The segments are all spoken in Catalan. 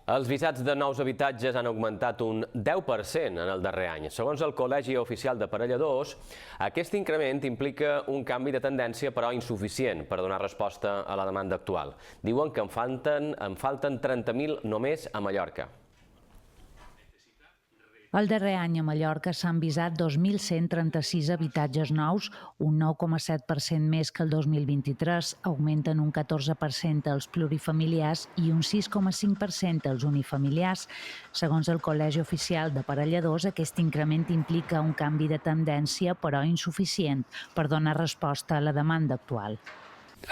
Els visats de nous habitatges han augmentat un 10% en el darrer any. Segons el Col·legi Oficial d'Aparelladors, aquest increment implica un canvi de tendència, però insuficient per donar resposta a la demanda actual. Diuen que en falten 30.000 només a Mallorca. El darrer any a Mallorca s'han visat 2.136 habitatges nous, un 9,7% més que el 2023, augmenten un 14% els plurifamiliars i un 6,5% els unifamiliars. Segons el Col·legi Oficial d'Aparelladors, aquest increment implica un canvi de tendència, però insuficient per donar resposta a la demanda actual.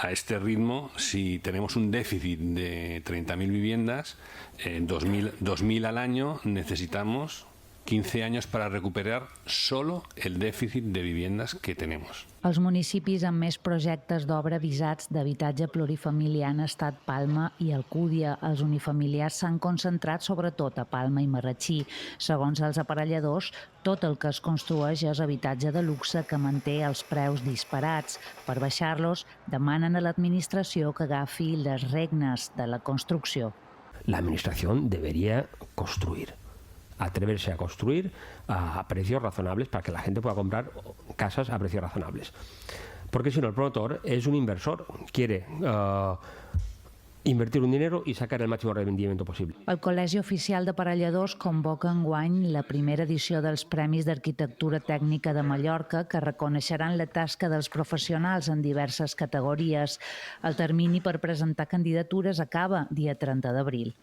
A este ritmo, si tenemos un déficit de 30.000 viviendas, 2.000 al año, necesitamos 15 años para recuperar solo el déficit de viviendas que tenemos. Els municipis amb més projectes d'obra visats d'habitatge plurifamiliar han estat Palma i Alcúdia. Els unifamiliars s'han concentrat sobretot a Palma i Marratxí. Segons els aparelladors, tot el que es construeix és habitatge de luxe que manté els preus disparats. Per baixar-los, demanen a l'administració que agafi les regnes de la construcció. La administración debería atreverse a construir a precios razonables para que la gente pueda comprar casas a precios razonables. Porque si no, el promotor es un inversor, quiere invertir un dinero y sacar el máximo rendimiento posible. El Col·legi Oficial d'Aparelladors convoca enguany la primera edició dels Premis d'Arquitectura Tècnica de Mallorca, que reconeixeran la tasca dels professionals en diverses categories. El termini per presentar candidatures acaba dia 30 d'abril.